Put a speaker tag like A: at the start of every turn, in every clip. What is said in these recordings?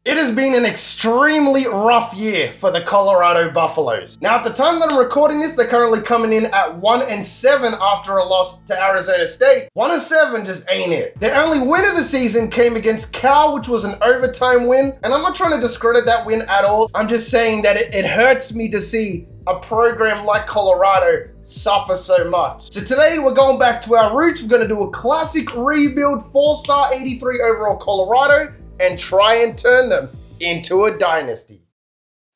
A: It has been an extremely rough year for the Colorado Buffaloes. Now, at the time that I'm recording this, they're currently coming in at 1-7 after a loss to Arizona State. 1-7 just ain't it. Their only win of the season came against Cal, which was an overtime win. And I'm not trying to discredit that win at all. I'm just saying that it hurts me to see a program like Colorado suffer so much. So today we're going back to our roots. We're going to do a classic rebuild 4-star 83 overall Colorado and try and turn them into a dynasty.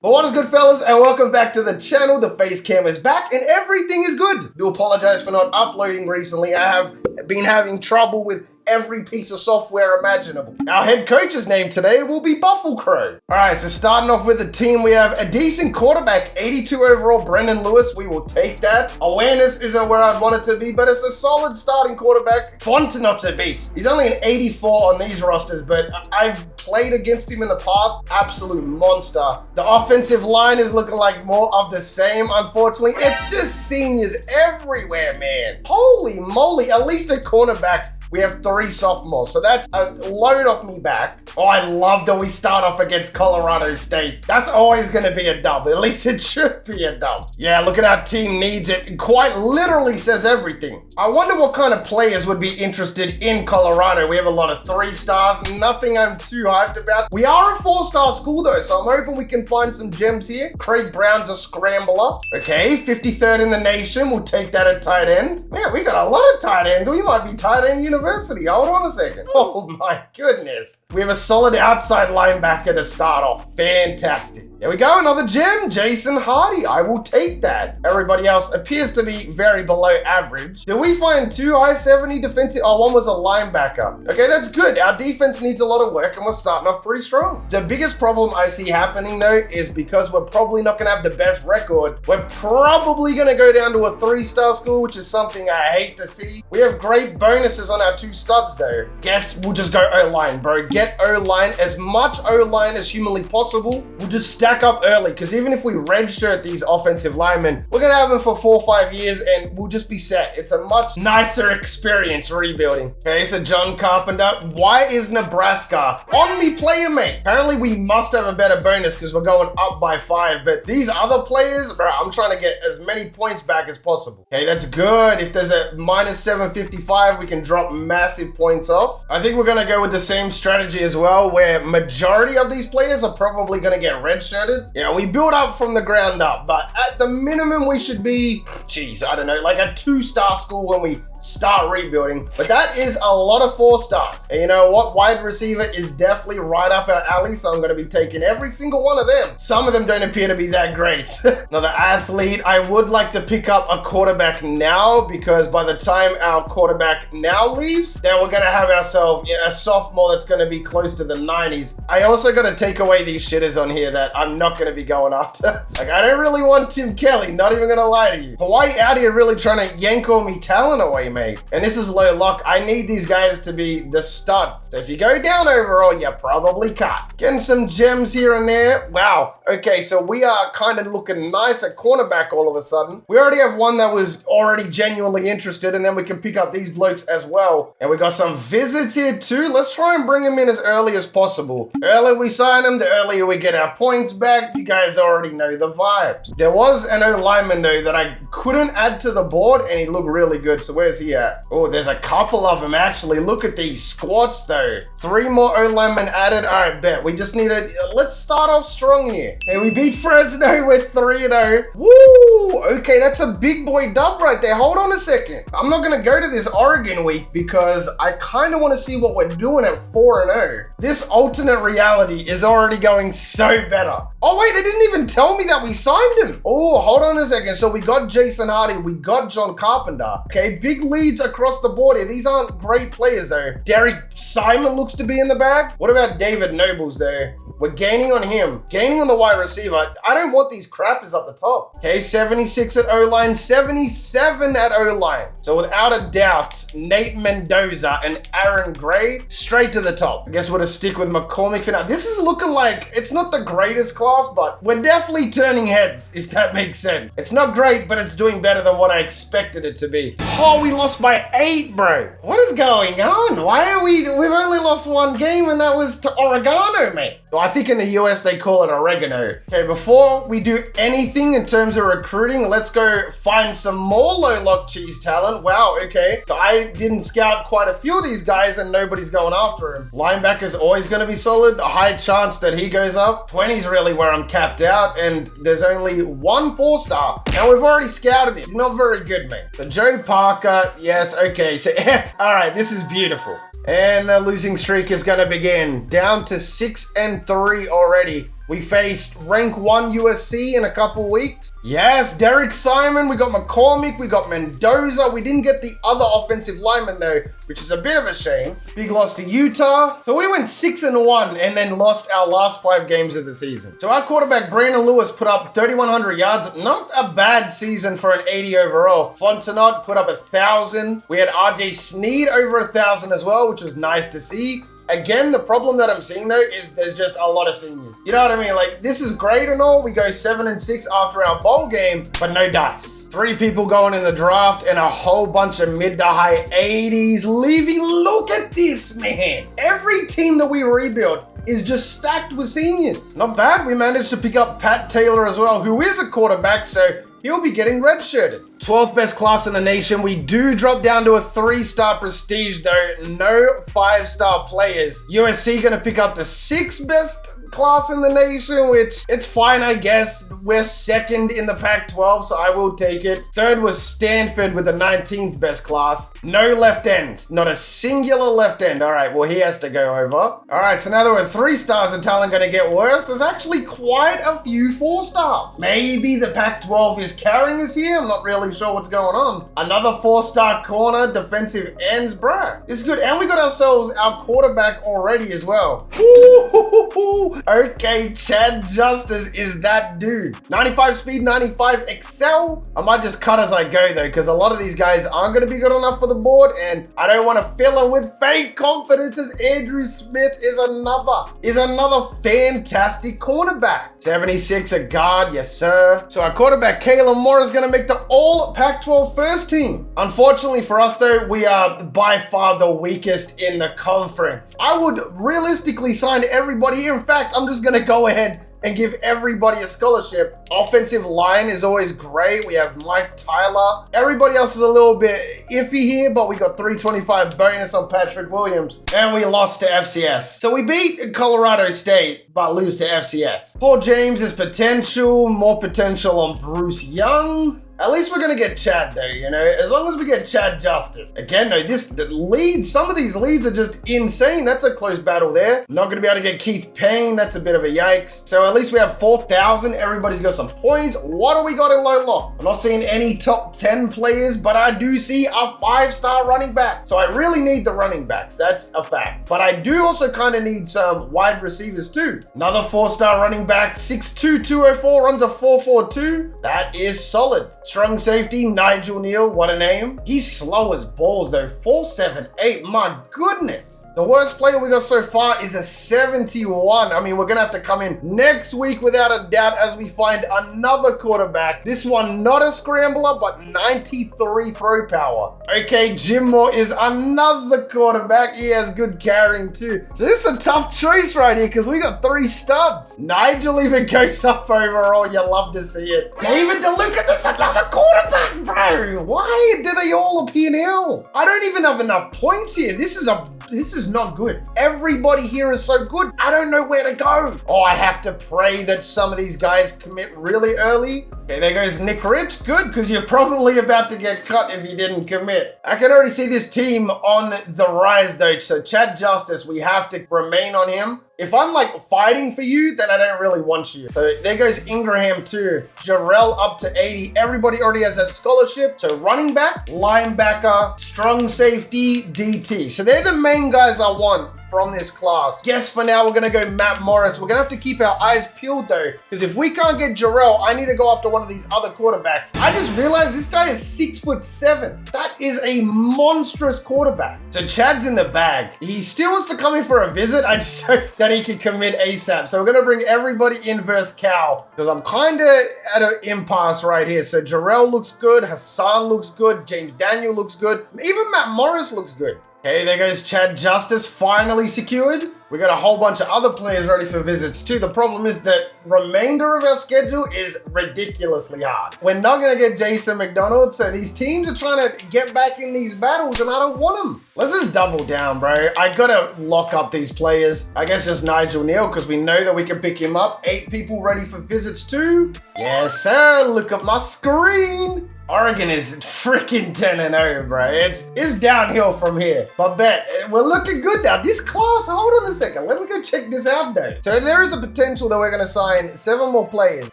A: But what is good, fellas, and welcome back to the channel. The face cam is back and everything is good. Do apologize for not uploading recently. I have been having trouble with every piece of software imaginable. Our head coach's name today will be McGrath. All right, so starting off with the team, we have a decent quarterback, 82 overall, Brendan Lewis. We will take that. Awareness isn't where I'd want it to be, but it's a solid starting quarterback. Fontenot's a beast. He's only an 84 on these rosters, but I've played against him in the past. Absolute monster. The offensive line is looking like more of the same, unfortunately. It's just seniors everywhere, man. Holy moly, at least a cornerback. We have 3 sophomores, so that's a load off me back. Oh, I love that we start off against Colorado State. That's always going to be a dub. At least it should be a dub. Yeah, look at our team needs it. It quite literally says everything. I wonder what kind of players would be interested in Colorado. We have a lot of 3 stars, nothing I'm too hyped about. We are a 4-star school though, so I'm hoping we can find some gems here. Craig Brown's a scrambler. Okay, 53rd in the nation. We'll take that at tight end. Man, we got a lot of tight ends. We might be tight end university. Hold on a second. Oh my goodness. We have a solid outside linebacker to start off. Fantastic. There we go, another gem, Jason Hardy. I will take that. Everybody else appears to be very below average. Did we find 2 high 70 defensive? Oh, one was a linebacker. Okay, that's good. Our defense needs a lot of work and we're starting off pretty strong. The biggest problem I see happening though is because we're probably not gonna have the best record. We're probably gonna go down to a 3-star school, which is something I hate to see. We have great bonuses on our 2 studs though. Guess we'll just go O-line, bro. Get O-line, as much O-line as humanly possible. We'll just stack up early, because even if we redshirt these offensive linemen, we're gonna have them for 4 or 5 years and we'll just be set. It's a much nicer experience rebuilding. Okay, so John Carpenter. Why is Nebraska on me, player mate? Apparently we must have a better bonus because we're going up by 5, but these other players, bro, I'm trying to get as many points back as possible. Okay, that's good. If there's a minus 755, we can drop massive points off. I think we're gonna go with the same strategy as well, where majority of these players are probably gonna get redshirted. Yeah, we build up from the ground up, but at the minimum we should be, geez, I don't know, like a 2-star school when we start rebuilding. But that is a lot of 4 stars. And you know what? Wide receiver is definitely right up our alley, so I'm going to be taking every single one of them. Some of them don't appear to be that great. Another athlete. I would like to pick up a quarterback now, because by the time our quarterback now leaves, then we're going to have ourselves a sophomore that's going to be close to the 90s. I also got to take away these shitters on here that I'm not going to be going after. Like, I don't really want Tim Kelly, not even going to lie to you. Hawaii out here really trying to yank all me talent away, mate. And this is low luck. I need these guys to be the studs. So if you go down overall, you probably cut. Getting some gems here and there. Wow. Okay, so we are kind of looking nice at cornerback all of a sudden. We already have one that was already genuinely interested, and then we can pick up these blokes as well. And we got some visits here too. Let's try and bring them in as early as possible. The earlier we sign them, the earlier we get our points back. You guys already know the vibes. There was an O-lineman though that I couldn't add to the board, and he looked really good. So where's he at? Oh, there's a couple of them actually. Look at these squats though. 3 more O-linemen added. All right, bet. We just need to, let's start off strong here. Okay, we beat Fresno with 3-0. Woo! Okay, that's a big boy dub right there. Hold on a second. I'm not gonna go to this Oregon week because I kind of want to see what we're doing at 4-0. This alternate reality is already going so better. Oh wait, they didn't even tell me that we signed him. Oh, hold on a second. So we got Jason Hardy, we got John Carpenter. Okay, big leads across the board here. These aren't great players though. Derek Simon looks to be in the bag. What about David Nobles though? We're gaining on him. Gaining on the wide receiver. I don't want these crappers up the top. Okay, 76 at O-line, 77 at O-line. So without a doubt, Nate Mendoza and Aaron Gray straight to the top. I guess we'll just stick with McCormick for now. This is looking like it's not the greatest class. class, but we're definitely turning heads, if that makes sense. It's not great, but it's doing better than what I expected it to be. Oh, we lost by 8, bro. What is going on? Why are we've only lost one game, and that was to Oregano, mate. So I think in the US they call it oregano. Okay, before we do anything in terms of recruiting, let's go find some more low lock cheese talent. Wow, okay. So I didn't scout quite a few of these guys and nobody's going after him. Linebacker's always going to be solid. A high chance that he goes up. 20's really where I'm capped out, and there's only one 4-star. Now we've already scouted him. He's not very good, mate. So Joe Parker, yes, okay. So all right, this is beautiful. And the losing streak is going to begin. Down to 6-3 already. We faced rank 1 USC in a couple weeks. Yes, Derek Simon. We got McCormick. We got Mendoza. We didn't get the other offensive lineman though, which is a bit of a shame. Big loss to Utah. So we went 6-1 and then lost our last 5 games of the season. So our quarterback, Brandon Lewis, put up 3,100 yards. Not a bad season for an 80 overall. Fontenot put up 1,000. We had RJ Sneed over 1,000 as well, which was nice to see. Again, the problem that I'm seeing though is there's just a lot of seniors. You know what I mean? Like, this is great and all. We go 7-6 after our bowl game, but no dice. 3 people going in the draft and a whole bunch of mid to high 80s leaving. Look at this, man. Every team that we rebuild is just stacked with seniors. Not bad. We managed to pick up Pat Taylor as well, who is a quarterback, so he'll be getting redshirted. 12th best class in the nation. We do drop down to a 3-star prestige though. No 5-star players. USC gonna pick up the 6th best class in the nation, which it's fine, I guess. We're 2nd in the Pac-12, so I will take it. 3rd was Stanford with the 19th best class. No left ends. Not a singular left end. All right, well, he has to go over. All right, so now that we're 3 stars and talent going to get worse, there's actually quite a few 4 stars. Maybe the Pac-12 is carrying us here. I'm not really sure what's going on. Another 4-star corner, defensive ends, bro. This is good. And we got ourselves our quarterback already as well. Ooh. Okay, Chad Justice is that dude. 95 speed, 95 excel. I might just cut as I go though, because a lot of these guys aren't going to be good enough for the board, and I don't want to fill them with fake confidence, as Andrew Smith is another fantastic cornerback. 76 a guard, yes sir. So our quarterback Kayla Moore is going to make the all Pac-12 first team. Unfortunately for us though, we are by far the weakest in the conference. I would realistically sign everybody here. In fact, I'm just going to go ahead and give everybody a scholarship. Offensive line is always great. We have Mike Tyler. Everybody else is a little bit iffy here, but we got 325 bonus on Patrick Williams. And we lost to FCS. So we beat Colorado State, but lose to FCS. Paul James is potential. More potential on Bruce Young. At least we're going to get Chad though, you know, as long as we get Chad Justice. Again though, the lead, some of these leads are just insane. That's a close battle there. Not going to be able to get Keith Payne. That's a bit of a yikes. So at least we have 4,000. Everybody's got some points. What do we got in low lock? I'm not seeing any top 10 players, but I do see a 5-star running back. So I really need the running backs. That's a fact. But I do also kind of need some wide receivers too. Another 4-star running back, 6'2", 204, runs a 4.42. That is solid. Strong safety, Nigel Neal, what a name. He's slow as balls though, 4.78, my goodness. The worst player we got so far is a 71. I mean, we're going to have to come in next week without a doubt as we find another quarterback. This one, not a scrambler, but 93 throw power. Okay, Jim Moore is another quarterback. He has good carrying too. So this is a tough choice right here because we got 3 studs. Nigel even goes up overall. You love to see it. David DeLuca, this is another quarterback, bro. Why do they all appear now? I don't even have enough points here. This is not good. Everybody here is so good. I don't know where to go. Oh, I have to pray that some of these guys commit really early. Okay, there goes Nick Rich. Good, because you're probably about to get cut if you didn't commit. I can already see this team on the rise though. So Chad Justice, we have to remain on him. If I'm like fighting for you, then I don't really want you. So there goes Ingraham too. Jarrell up to 80. Everybody already has that scholarship. So running back, linebacker, strong safety, DT. So they're the main guys I want from this class. Guess for now we're going to go Matt Morris. We're going to have to keep our eyes peeled though, because if we can't get Jarrell, I need to go after one of these other quarterbacks. I just realized this guy is 6'7". That is a monstrous quarterback. So Chad's in the bag. He still wants to come in for a visit. I just hope that he can commit ASAP. So we're going to bring everybody in versus Cal, because I'm kind of at an impasse right here. So Jarrell looks good. Hassan looks good. James Daniel looks good. Even Matt Morris looks good. Okay, there goes Chad Justice, finally secured. We got a whole bunch of other players ready for visits too. The problem is that remainder of our schedule is ridiculously hard. We're not going to get Jason McDonald, so these teams are trying to get back in these battles and I don't want them. Let's just double down, bro. I got to lock up these players. I guess just Nigel Neal, because we know that we can pick him up. 8 people ready for visits too. Yes, sir. Look at my screen. Oregon is freaking 10-0, bro. It's downhill from here. But bet, we're looking good now. This class, hold on a second. Let me go check this out though. So there is a potential that we're going to sign 7 more players.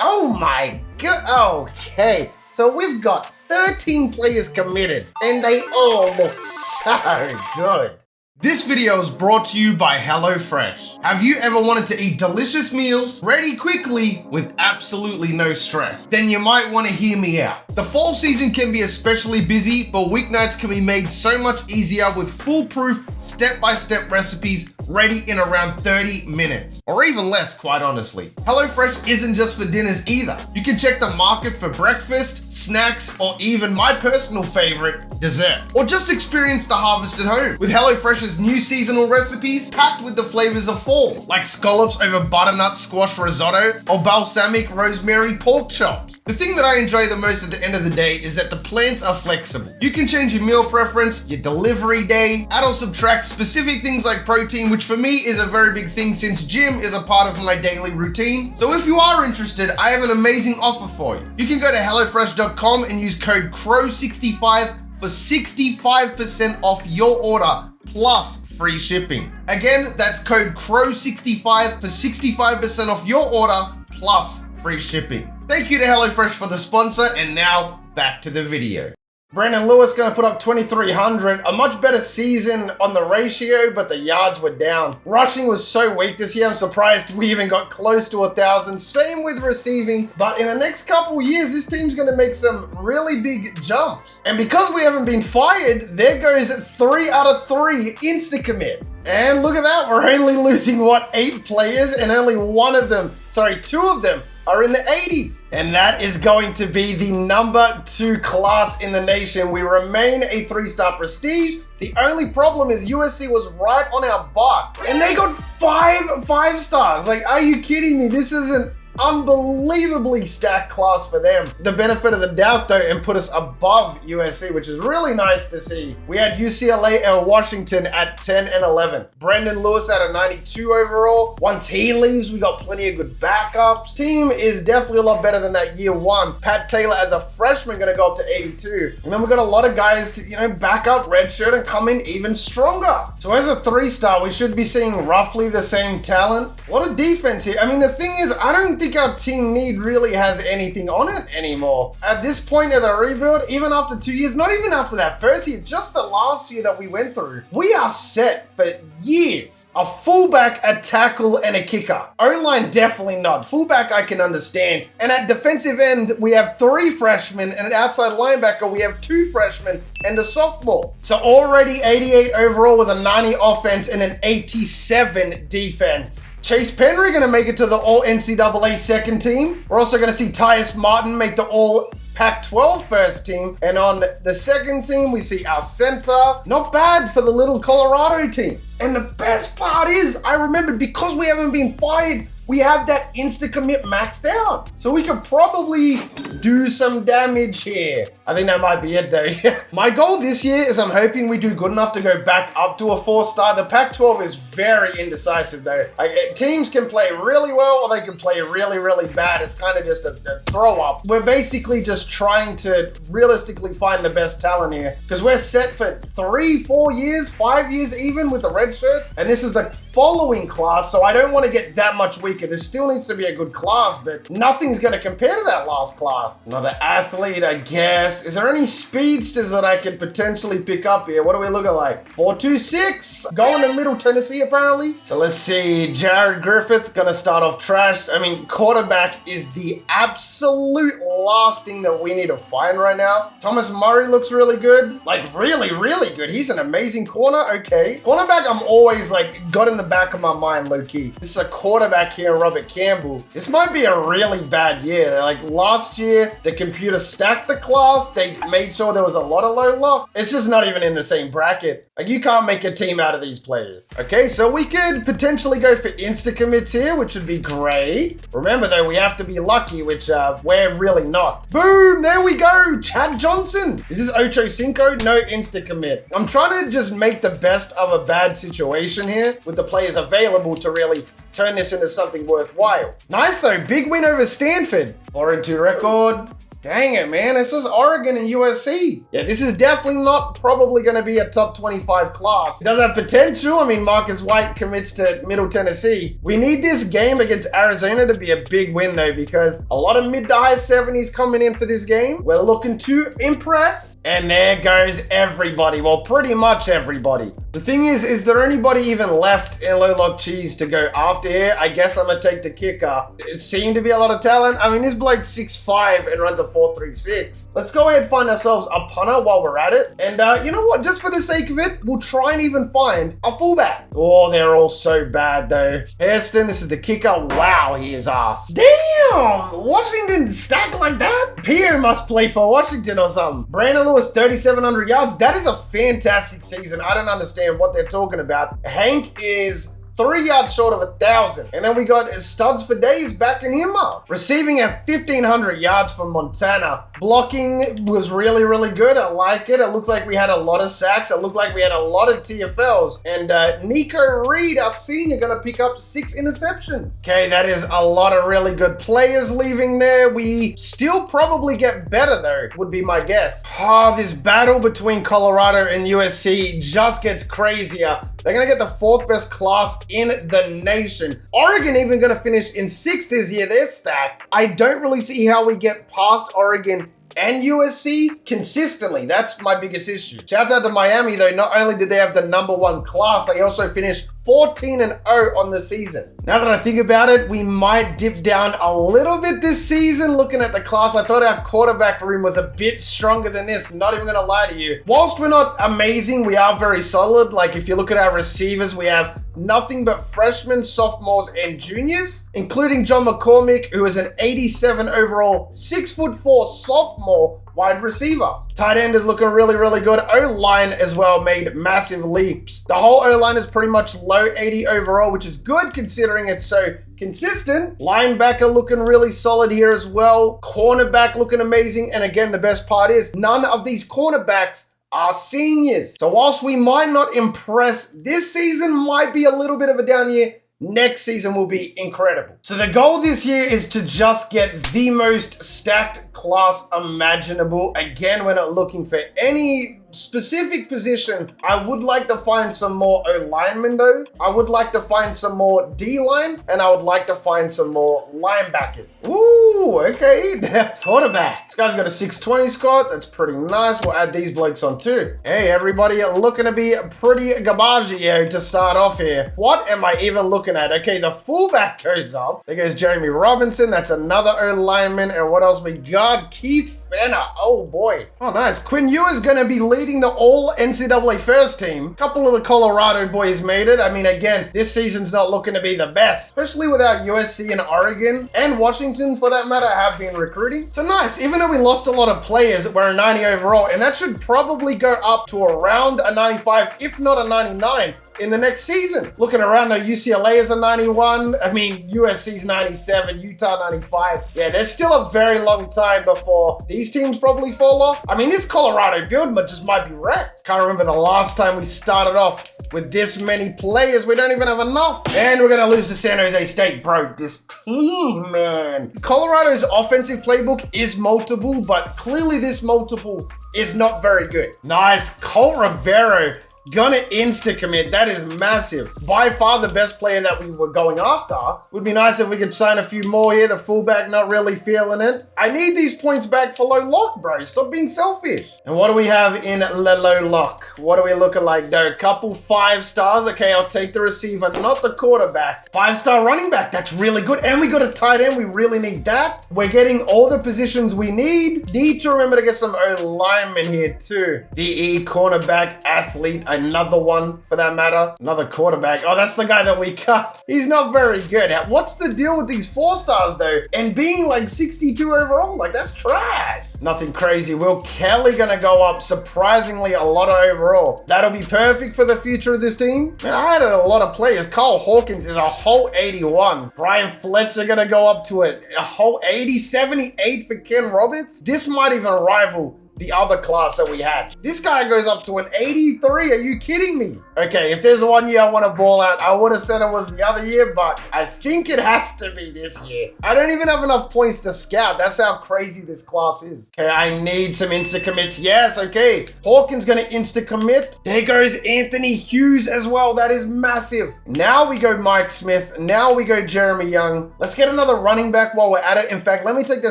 A: Oh my god. Okay. So we've got 13 players committed and they all look so good. This video is brought to you by HelloFresh. Have you ever wanted to eat delicious meals ready quickly with absolutely no stress? Then you might want to hear me out. The fall season can be especially busy, but weeknights can be made so much easier with foolproof, step-by-step recipes ready in around 30 minutes, or even less, quite honestly. HelloFresh isn't just for dinners either. You can check the market for breakfast, snacks, or even my personal favorite, dessert. Or just experience the harvest at home with HelloFresh's new seasonal recipes packed with the flavors of fall, like scallops over butternut squash risotto or balsamic rosemary pork chops. The thing that I enjoy the most at the end of the day is that the plans are flexible. You can change your meal preference, your delivery day, add or subtract specific things like protein, which for me is a very big thing since gym is a part of my daily routine. So if you are interested, I have an amazing offer for you. You can go to HelloFresh.com and use code CROW65 for 65% off your order plus free shipping. Again, that's code CROW65 for 65% off your order plus free shipping. Thank you to HelloFresh for the sponsor, and now back to the video. Brandon Lewis going to put up 2,300, a much better season on the ratio, but the yards were down. Rushing was so weak this year, I'm surprised we even got close to 1,000. Same with receiving, but in the next couple years, this team's going to make some really big jumps. And because we haven't been fired, there goes 3 out of 3 insta-commit. And look at that, we're only losing, 8 players, and only 2 of them are in the 80s. And that is going to be the number 2 class in the nation. We remain a 3-star prestige. The only problem is USC was right on our butt and they got 5 stars. Like, are you kidding me? This is an unbelievably stacked class for them. The benefit of the doubt though, and put us above USC, which is really nice to see. We had UCLA and Washington at 10 and 11. Brandon Lewis at a 92 overall. Once he leaves, we got plenty of good backups. Team is definitely a lot better than that year 1. Pat Taylor as a freshman gonna go up to 82. And then we got a lot of guys to, back up redshirt and come in even stronger. So as a 3-star, we should be seeing roughly the same talent. What a defense here. I mean, the thing is, I don't think our team need really has anything on it anymore. At this point of the rebuild, even after 2 years, not even after that first year, just the last year that we went through, we are set for years. A fullback, a tackle, and a kicker. O-line, definitely not. Fullback, I can understand. And at defensive end, we have 3 freshmen, and at outside linebacker, we have 2 freshmen and a sophomore. So already 88 overall with a 90 offense and an 87 defense. Chase Penry going to make it to the All-NCAA second team. We're also going to see Tyus Martin make the All-Pac-12 first team. And on the second team, we see our center. Not bad for the little Colorado team. And the best part is, I remembered, because we haven't been fired, we have that insta-commit maxed out. So we could probably do some damage here. I think that might be it though. My goal this year is I'm hoping we do good enough to go back up to a 4-star. The Pac-12 is very indecisive though. Like, teams can play really well or they can play really, really bad. It's kind of just a throw up. We're basically just trying to realistically find the best talent here because we're set for 3, 4 years, 5 years even with the red shirt. And this is the following class, so I don't want to get that much weaker weaker. There still needs to be a good class, but nothing's going to compare to that last class. Another athlete, I guess. Is there any speedsters that I could potentially pick up here? What are we looking like? 426. Going to Middle Tennessee, apparently. So let's see. Jared Griffith, going to start off trashed. I mean, quarterback is the absolute last thing that we need to find right now. Thomas Murray looks really good. Like, really, really good. He's an amazing corner. Okay. Cornerback, I'm always, like, got in the back of my mind, low-key. This is a quarterback here, Robert Campbell. This might be a really bad year. Like, last year, the computer stacked the class. They made sure there was a lot of low luck. It's just not even in the same bracket. Like, you can't make a team out of these players. Okay, so we could potentially go for insta-commits here, which would be great. Remember, though, we have to be lucky, which we're really not. Boom! There we go! Chad Johnson! Is this Ocho Cinco? No insta-commit. I'm trying to just make the best of a bad situation here with the players available to really turn this into something worthwhile. Nice, though. Big win over Stanford. 4-2 record. Dang it, man. It's just Oregon and USC. Yeah, this is definitely not probably going to be a top 25 class. It does have potential. I mean, Marcus White commits to Middle Tennessee. We need this game against Arizona to be a big win, though, because a lot of mid to high 70s coming in for this game. We're looking to impress. And there goes everybody. Well, pretty much everybody. The thing is there anybody even left in Low Lock Cheese to go after here? I guess I'm going to take the kicker. It seemed to be a lot of talent. I mean, this bloke's 6'5" and runs a 4.36. Let's go ahead and find ourselves a punter while we're at it. And you know what? Just for the sake of it, we'll try and even find a fullback. Oh, they're all so bad though. Hairston, this is the kicker. Wow, he is ass. Damn! Washington stacked like that? Pierre must play for Washington or something. Brandon Lewis, 3,700 yards. That is a fantastic season. I don't understand what they're talking about. Hank is 3 yards short of 1,000. And then we got Studs for Days backing him up. Receiving at 1,500 yards from Montana. Blocking was really, really good. I like it. It looks like we had a lot of sacks. It looked like we had a lot of TFLs. And Nico Reed, our senior, gonna pick up 6 interceptions. Okay, that is a lot of really good players leaving there. We still probably get better though, would be my guess. Oh, this battle between Colorado and USC just gets crazier. They're gonna get the 4th best class in the nation. Oregon even gonna finish in 6th this year. They're stacked. I don't really see how we get past Oregon and USC consistently. That's my biggest issue. Shout out to Miami though. Not only did they have the #1 class, they also finished 14-0 on the season. Now that I think about it, we might dip down a little bit this season. Looking at the class, I thought our quarterback room was a bit stronger than this. Not even gonna lie to you. Whilst we're not amazing, we are very solid. Like if you look at our receivers, we have nothing but freshmen, sophomores, and juniors, including John McCormick, who is an 87 overall, 6'4" sophomore wide receiver. Tight end is looking really, really good. O-line as well made massive leaps. The whole O-line is pretty much low 80 overall, which is good considering it's so consistent. Linebacker looking really solid here as well. Cornerback looking amazing. And again, the best part is none of these cornerbacks are seniors. So whilst we might not impress this season, might be a little bit of a down year, next season will be incredible. So the goal this year is to just get the most stacked class imaginable. Again, we're not looking for any specific position. I would like to find some more O-linemen though. I would like to find some more D-line, and I would like to find some more linebackers. Ooh, okay. Quarterback. This guy's got a 620 score. That's pretty nice. We'll add these blokes on too. Hey, everybody looking to be pretty gabaggio to start off here. What am I even looking at? Okay, the fullback goes up. There goes Jeremy Robinson. That's another O-lineman. And what else we got? Keith Fenner. Oh boy. Oh, nice. Quinn Ewer's going to be leading the all NCAA first team. A couple of the Colorado boys made it. I mean, again, this season's not looking to be the best, especially without USC and Oregon and Washington for that matter have been recruiting. So nice. Even though we lost a lot of players, we're a 90 overall, and that should probably go up to around a 95, if not a 99. In the next season. Looking around though, UCLA is a 91. I mean, USC's 97, Utah 95. Yeah, there's still a very long time before these teams probably fall off. I mean, this Colorado build just might be wrecked. Can't remember the last time we started off with this many players. We don't even have enough. And we're gonna lose to San Jose State, bro. This team, man. Colorado's offensive playbook is multiple, but clearly this multiple is not very good. Nice. Colt Rivero Gonna insta-commit. That is massive. By far the best player that we were going after. Would be nice if we could sign a few more here. The fullback not really feeling it. I need these points back for low lock, bro. Stop being selfish. And what do we have in low lock? What are we looking like though? A couple 5 stars. Okay, I'll take the receiver, not the quarterback. 5-star running back. That's really good. And we got a tight end. We really need that. We're getting all the positions we need. Need to remember to get some O-linemen here too. DE, cornerback, athlete, another one for that matter. Another quarterback. Oh, that's the guy that we cut. He's not very good. What's the deal with these 4 stars though? And being like 62 overall, like that's trash. Nothing crazy. Will Kelly gonna go up surprisingly a lot of overall. That'll be perfect for the future of this team. Man, I had a lot of players. Carl Hawkins is a whole 81. Brian Fletcher gonna go up to it. A whole 80, 78 for Ken Roberts. This might even rival the other class that we had. This guy goes up to an 83. Are you kidding me? Okay, if there's one year I want to ball out, I would have said it was the other year, but I think it has to be this year. I don't even have enough points to scout. That's how crazy this class is. Okay, I need some insta-commits. Yes, okay. Hawkins gonna insta-commit. There goes Anthony Hughes as well. That is massive. Now we go Mike Smith. Now we go Jeremy Young. Let's get another running back while we're at it. In fact, let me take the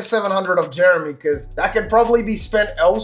A: 700 of Jeremy because that could probably be spent elsewhere.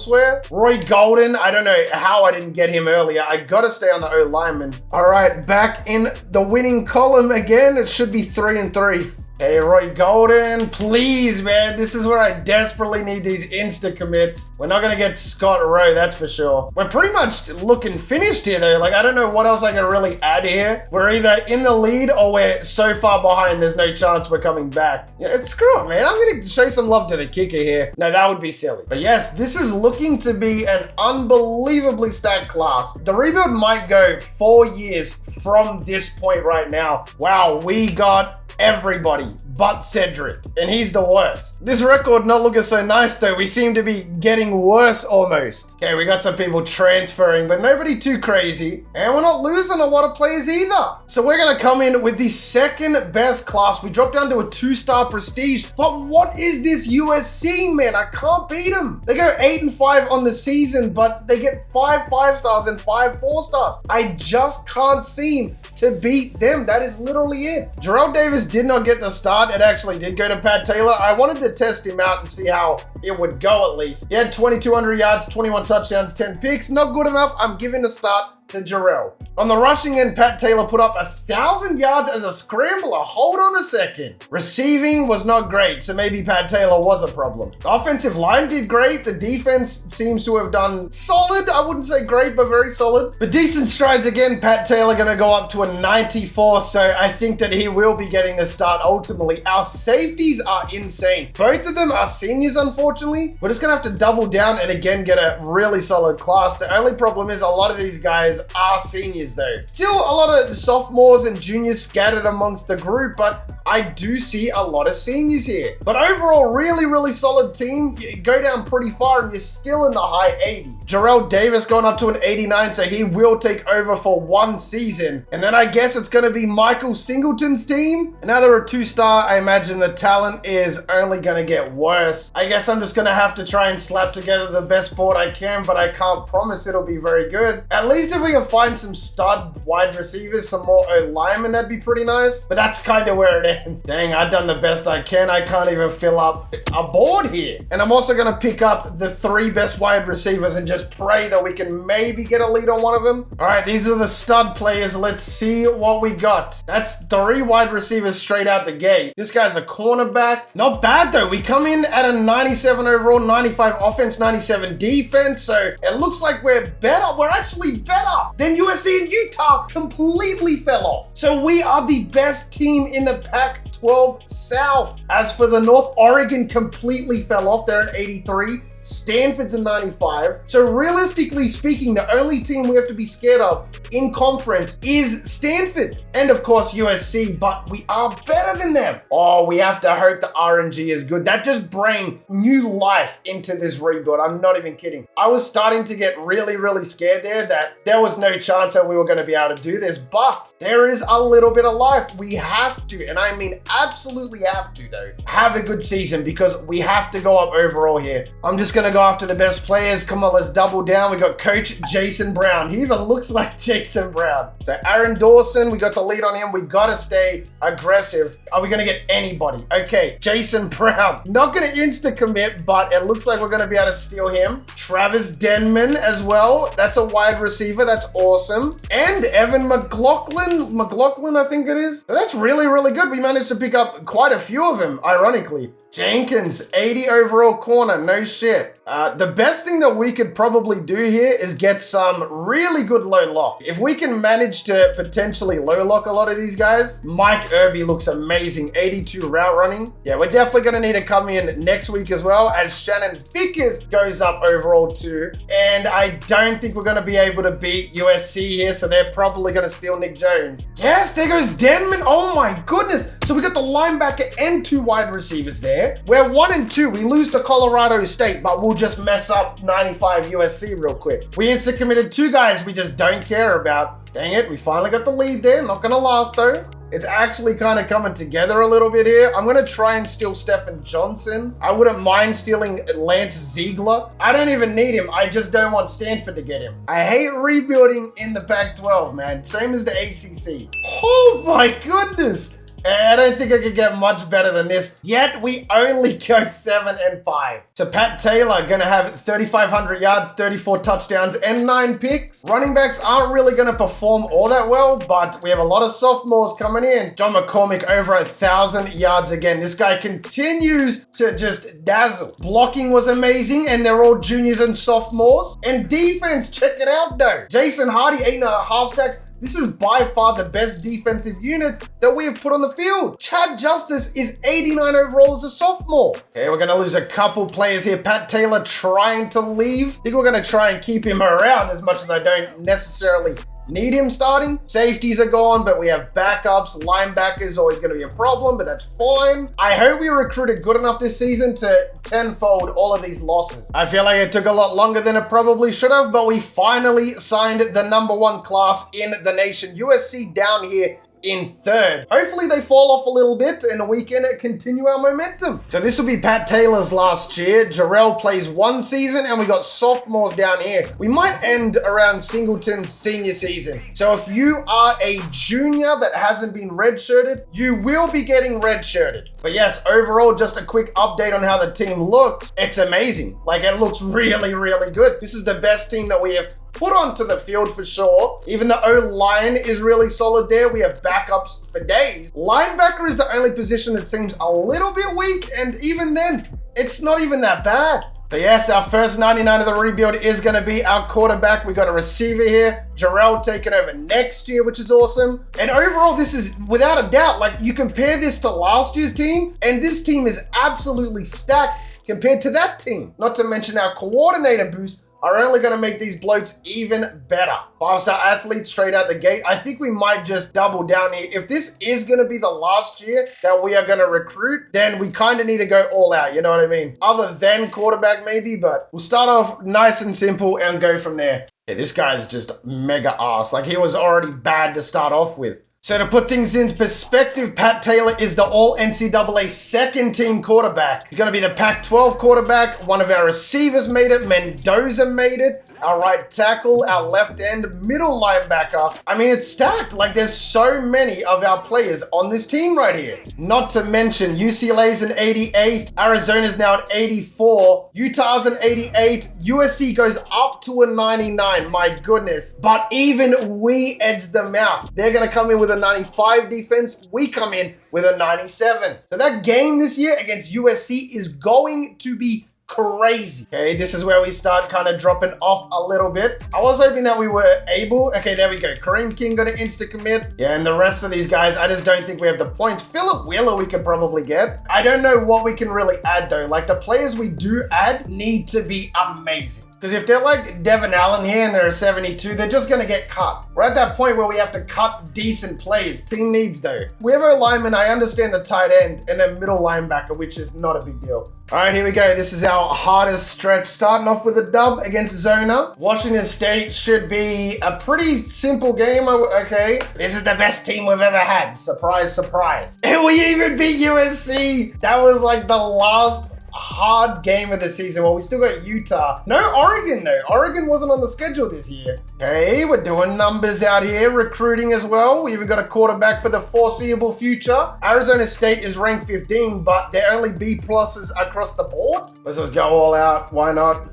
A: Roy Golden, I don't know how I didn't get him earlier. I gotta stay on the O-lineman. All right, back in the winning column again. It should be 3-3. Hey, Roy Golden, please, man. This is where I desperately need these insta-commits. We're not going to get Scott Rowe, that's for sure. We're pretty much looking finished here, though. Like, I don't know what else I can really add here. We're either in the lead or we're so far behind, there's no chance we're coming back. Yeah, screw it, man. I'm going to show some love to the kicker here. No, that would be silly. But yes, this is looking to be an unbelievably stacked class. The rebuild might go 4 years from this point right now. Wow, we got everybody but Cedric, and he's the worst. This record not looking so nice though. We seem to be getting worse almost. Okay, we got some people transferring, but nobody too crazy, and we're not losing a lot of players either. So we're gonna come in with the second best class. We dropped down to a 2-star prestige, but what is this USC, man? I can't beat them. They go 8-5 on the season, but they get 5 5-stars and 5 4-stars. I just can't seem to beat them. That is literally it. Jarrell Davis did not get the start. It actually did go to Pat Taylor. I wanted to test him out and see how it would go at least. He had 2,200 yards, 21 touchdowns, 10 picks. Not good enough. I'm giving the start to Jarrell. On the rushing end, Pat Taylor put up 1,000 yards as a scrambler. Hold on a second. Receiving was not great, so maybe Pat Taylor was a problem. The offensive line did great. The defense seems to have done solid. I wouldn't say great, but very solid. But decent strides again. Pat Taylor gonna go up to a 94, so I think that he will be getting a start ultimately. Our safeties are insane. Both of them are seniors, unfortunately. We're just gonna have to double down and again get a really solid class. The only problem is a lot of these guys are seniors though. Still a lot of sophomores and juniors scattered amongst the group, but I do see a lot of seniors here. But overall, really solid team. You go down pretty far and you're still in the high 80s. Jarrell Davis going up to an 89, so he will take over for 1 season. And then I guess it's going to be Michael Singleton's team. Another 2-star. I imagine the talent is only going to get worse. I guess I'm just going to have to try and slap together the best board I can, but I can't promise it'll be very good. At least if we can find some stud wide receivers, some more O-linemen, that'd be pretty nice. But that's kind of where it ends. Dang, I've done the best I can. I can't even fill up a board here. And I'm also going to pick up the 3 best wide receivers and just pray that we can maybe get a lead on one of them. All right, these are the stud players. Let's see what we got. That's 3 wide receivers straight out the gate. This guy's a cornerback. Not bad though. We come in at a 97 overall, 95 offense, 97 defense. So it looks like we're better. We're actually better than USC and Utah completely fell off. So we are the best team in the Pac-12 South. As for the North, Oregon completely fell off. They're at 83. Stanford's in 95. So realistically speaking, the only team we have to be scared of in conference is Stanford. And of course USC, but we are better than them. Oh, we have to hope the RNG is good. That just bring new life into this rebuild. I'm not even kidding. I was starting to get really scared there that there was no chance that we were going to be able to do this, but there is a little bit of life. We have to, and I mean absolutely have to though, have a good season because we have to go up overall here. I'm just going going to go after the best players. Come on, let's double down. We got Coach Jason Brown. He even looks like Jason Brown. So Aaron Dawson, we got the lead on him. We got to stay aggressive. Are we going to get anybody? Okay, Jason Brown. Not going to insta-commit, but it looks like we're going to be able to steal him. Travis Denman as well. That's a wide receiver. That's awesome. And Evan McLaughlin, I think it is. So that's really, really good. We managed to pick up quite a few of them, ironically. Jenkins, 80 overall corner, no shit. The best thing that we could probably do here is get some really good low lock. If we can manage to potentially low lock a lot of these guys, Mike Irby looks amazing, 82 route running. Yeah, we're definitely gonna need to come in next week as well, as Shannon Vickers goes up overall too. And I don't think we're gonna be able to beat USC here, so they're probably gonna steal Nick Jones. Yes, there goes Denman, oh my goodness. So we got the linebacker and 2 wide receivers there. We're 1 and 2. We lose to Colorado State, but we'll just mess up 95 USC real quick. We insta committed 2 guys we just don't care about. Dang it, we finally got the lead there. Not gonna last though. It's actually kind of coming together a little bit here. I'm going to try and steal Stephen Johnson. I wouldn't mind stealing Lance Ziegler. I don't even need him. I just don't want Stanford to get him. I hate rebuilding in the Pac-12, man. Same as the ACC. Oh my goodness. I don't think I could get much better than this. Yet we only go 7 and 5. So Pat Taylor gonna have 3,500 yards, 34 touchdowns, and 9 picks. Running backs aren't really gonna perform all that well, but we have a lot of sophomores coming in. John McCormick over 1,000 yards again. This guy continues to just dazzle. Blocking was amazing, and they're all juniors and sophomores. And defense, check it out though. Jason Hardy, 8.5 sacks. This is by far the best defensive unit that we have put on the field. Chad Justice is 89 overall as a sophomore. Okay, we're going to lose a couple players here. Pat Taylor trying to leave. I think we're going to try and keep him around as much as I don't necessarily need him starting. Safeties are gone, but we have backups. Linebackers always going to be a problem, but that's fine. I hope we recruited good enough this season to tenfold all of these losses. I feel like it took a lot longer than it probably should have, but we finally signed the #1 class in the nation. USC down here in 3rd. Hopefully they fall off a little bit and we can continue our momentum. So this will be Pat Taylor's last year. Jarrell plays 1 season and we got sophomores down here. We might end around Singleton's senior season. So if you are a junior that hasn't been redshirted, you will be getting redshirted. But yes, overall, just a quick update on how the team looks. It's amazing. Like, it looks really, really good. This is the best team that we have put onto the field for sure. Even the O-line is really solid there. We have backups for days. Linebacker is the only position that seems a little bit weak, and even then, it's not even that bad. But yes, our first 99 of the rebuild is going to be our quarterback. We got a receiver here. Jarrell taking over next year, which is awesome. And overall, this is without a doubt, like, you compare this to last year's team, and this team is absolutely stacked compared to that team. Not to mention our coordinator boost are only going to make these blokes even better. 5-star athletes straight out the gate. I think we might just double down here. If this is going to be the last year that we are going to recruit, then we kind of need to go all out, you know what I mean? Other than quarterback maybe, but we'll start off nice and simple and go from there. Yeah, this guy is just mega ass. Like, he was already bad to start off with. So to put things in perspective, Pat Taylor is the all-NCAA second-team quarterback. He's going to be the Pac-12 quarterback. One of our receivers made it. Mendoza made it. Our right tackle, our left end, middle linebacker. I mean, it's stacked. Like, there's so many of our players on this team right here. Not to mention, UCLA's an 88. Arizona's now an 84. Utah's an 88. USC goes up to a 99. My goodness. But even we edge them out. They're going to come in with a 95 defense. We come in with a 97. So that game this year against USC is going to be crazy. Okay, this is where we start kind of dropping off a little bit. I was hoping that we were able. Okay, there we go. Kareem King got an insta-commit. Yeah, and the rest of these guys, I just don't think we have the points. Philip Wheeler we could probably get. I don't know what we can really add though. Like, the players we do add need to be amazing. Because if they're like Devin Allen here and they're a 72, they're just going to get cut. We're at that point where we have to cut decent plays. Team needs though. We have a lineman. I understand the tight end and then middle linebacker, which is not a big deal. All right, here we go. This is our hardest stretch. Starting off with a dub against Zona. Washington State should be a pretty simple game. Okay. This is the best team we've ever had. Surprise, surprise. And we even beat USC. That was like the last hard game of the season. Well, we still got Utah. No Oregon, though. Oregon wasn't on the schedule this year. Okay, we're doing numbers out here, recruiting as well. We even got a quarterback for the foreseeable future. Arizona State is ranked 15, but they're only B pluses across the board. Let's just go all out. Why not?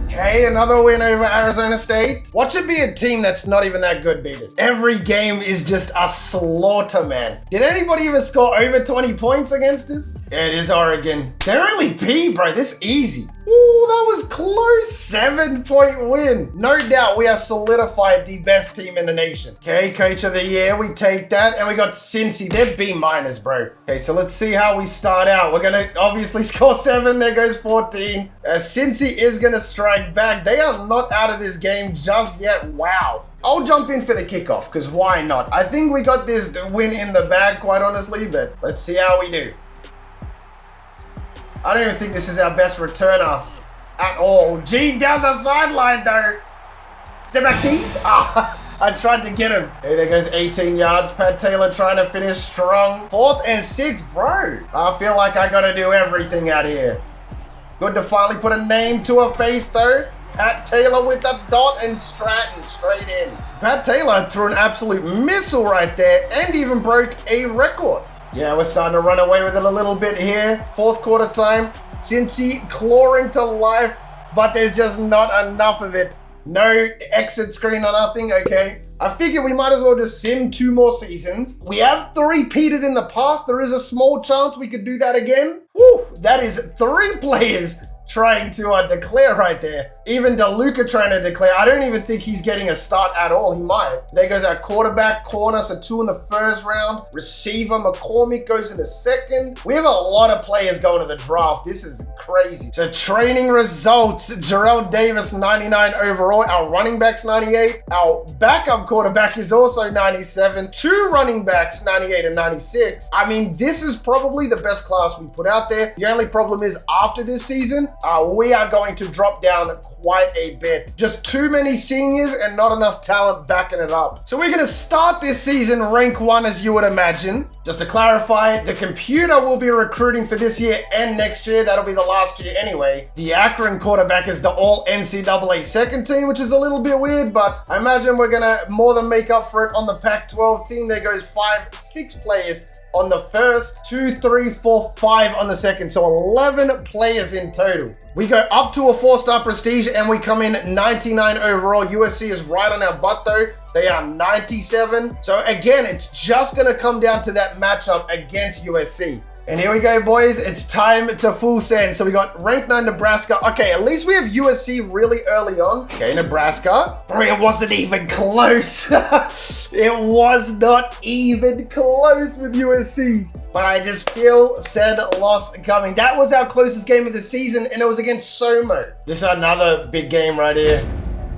A: Okay, another win over Arizona State. What should be a team that's not even that good beat us? Every game is just a slaughter, man. Did anybody even score over 20 points against us? Yeah, it is Oregon. They're only P, bro. This easy. Ooh, that was close. 7-point win. No doubt we have solidified the best team in the nation. Okay, Coach of the Year. We take that. And we got Cincy. They're B minus, bro. Okay, so let's see how we start out. We're going to obviously score 7. There goes 14. Cincy is going to strike back. They are not out of this game just yet. Wow. I'll jump in for the kickoff, because why not? I think we got this win in the bag, quite honestly, but let's see how we do. I don't even think this is our best returner at all. G down the sideline, though. Step back, cheese. Ah, I tried to get him. Hey, there goes 18 yards. Pat Taylor trying to finish strong. 4th and 6, bro. I feel like I got to do everything out here. Good to finally put a name to a face, though. Pat Taylor with the dot and Stratton straight in. Pat Taylor threw an absolute missile right there and even broke a record. Yeah, we're starting to run away with it a little bit here. 4th quarter time. Cincy clawing to life, but there's just not enough of it. No exit screen or nothing, okay. I figure we might as well just sim 2 more seasons. We have 3-peated in the past. There is a small chance we could do that again. Woo, that is 3 players trying to declare right there. Even DeLuca trying to declare. I don't even think he's getting a start at all. He might. There goes our quarterback, corner, so 2 in the 1st round. Receiver, McCormick goes in the 2nd. We have a lot of players going to the draft. This is crazy. So training results, Jarrell Davis, 99 overall. Our running back's 98. Our backup quarterback is also 97. 2 running backs, 98 and 96. I mean, this is probably the best class we put out there. The only problem is after this season, we are going to drop down quite a bit. Just too many seniors and not enough talent backing it up. So we're going to start this season rank 1, as you would imagine. Just to clarify, the computer will be recruiting for this year and next year. That'll be the last year anyway. The Akron quarterback is the all NCAA 2nd team, which is a little bit weird, but I imagine we're going to more than make up for it on the Pac-12 team. There goes 5, 6 players on the 1st, 2, 3, 4, 5 on the 2nd. So 11 players in total. We go up to a 4-star prestige and we come in 99 overall. USC is right on our butt though. They are 97. So again, it's just gonna come down to that matchup against USC. And here we go, boys. It's time to full send. So we got ranked 9 Nebraska. Okay, at least we have USC really early on. Okay, Nebraska. Bro, it wasn't even close. It was not even close with USC. But I just feel said loss coming. That was our closest game of the season, and it was against Somo. This is another big game right here.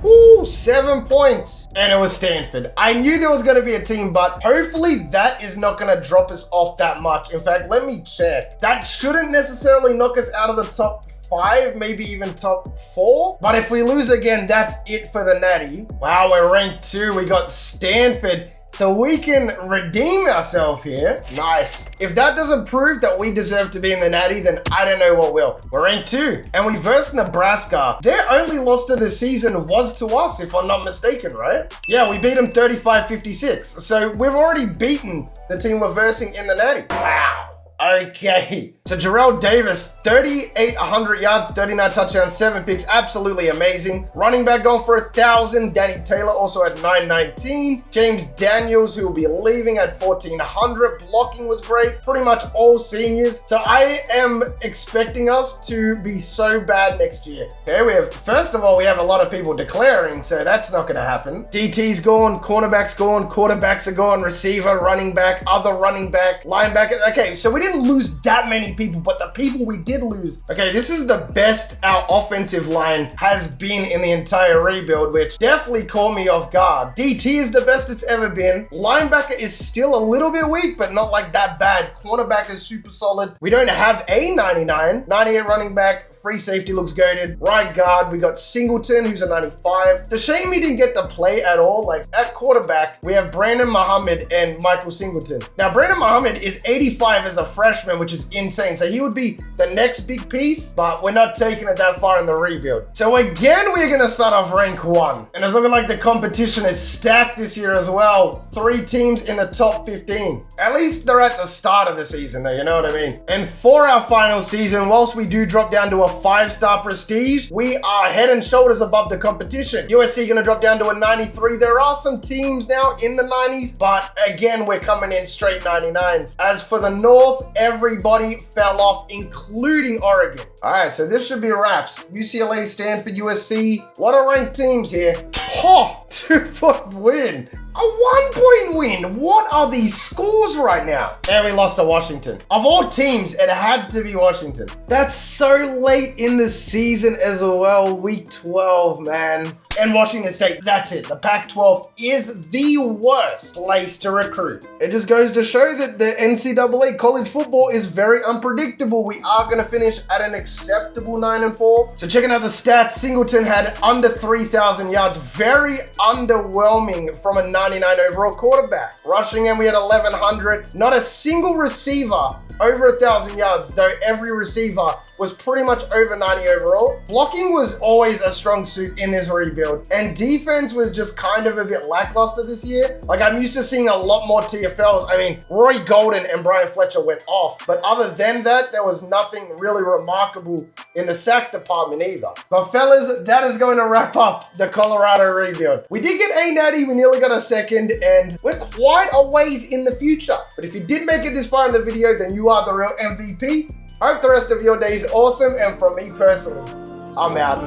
A: Ooh, 7 points. And it was Stanford. I knew there was going to be a team, but hopefully that is not going to drop us off that much. In fact, let me check. That shouldn't necessarily knock us out of the top 5, maybe even top 4. But if we lose again, that's it for the Natty. Wow, we're ranked 2. We got Stanford. So we can redeem ourselves here. Nice. If that doesn't prove that we deserve to be in the Natty, then I don't know what will. We're ranked 2. And we versed Nebraska. Their only loss of the season was to us, if I'm not mistaken, right? Yeah, we beat them 35-56. So we've already beaten the team we're versing in the Natty. Wow. Okay, so Jarrell Davis, 3,800 yards, 39 touchdowns, 7 picks, absolutely amazing. Running back going for 1,000. Danny Taylor also at 919. James Daniels, who will be leaving at 1,400. Blocking was great. Pretty much all seniors. So I am expecting us to be so bad next year. Okay, first of all, we have a lot of people declaring, so that's not going to happen. DT's gone, cornerback's gone, quarterbacks are gone, receiver, running back, other running back, linebacker. Okay, so we didn't lose that many people, but the people we did lose. Okay, this is the best our offensive line has been in the entire rebuild, which definitely caught me off guard. DT is the best it's ever been. Linebacker is still a little bit weak, but not like that bad. Cornerback is super solid. We don't have a 99. 98 running back. Free safety looks goated. Right guard, we got Singleton, who's a 95. It's a shame he didn't get to play at all. Like at quarterback, we have Brandon Muhammad and Michael Singleton. Now, Brandon Muhammad is 85 as a freshman, which is insane. So he would be the next big piece, but we're not taking it that far in the rebuild. So again, we're going to start off rank 1. And it's looking like the competition is stacked this year as well. 3 teams in the top 15. At least they're at the start of the season though, you know what I mean? And for our final season, whilst we do drop down to a 5-star prestige, we are head and shoulders above the competition. USC going to drop down to a 93. There are some teams now in the 90s, but again, we're coming in straight 99s. As for the North, everybody fell off, including Oregon. All right, so this should be wraps. UCLA, Stanford, USC. What are ranked teams here? Oh, 2-point win. A 1-point win. What are these scores right now? And we lost to Washington. Of all teams, it had to be Washington. That's so late in the season as well. Week 12, man. And Washington State, that's it. The Pac-12 is the worst place to recruit. It just goes to show that the NCAA college football is very unpredictable. We are going to finish at an acceptable 9-4. So checking out the stats, Singleton had under 3,000 yards. Very underwhelming from a 99 overall quarterback. Rushing in, we had 1,100. Not a single receiver over 1,000 yards, though every receiver was pretty much over 90 overall. Blocking was always a strong suit in this rebuild, and defense was just kind of a bit lackluster this year. Like, I'm used to seeing a lot more TFLs. I mean, Roy Golden and Brian Fletcher went off, but other than that, there was nothing really remarkable in the sack department either. But fellas, that is going to wrap up the Colorado rebuild. We did get a natty, we nearly got a second, and we're quite a ways in the future. But if you did make it this far in the video, then you are the real MVP. Hope the rest of your day is awesome, and from me personally, I'm out.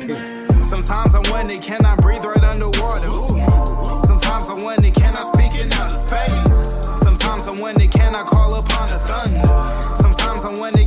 A: Peace.
B: Sometimes I wonder, can I breathe right underwater? Sometimes I wonder, can I speak in outer space? Sometimes I wonder, can I call upon the thunder? Sometimes I wonder,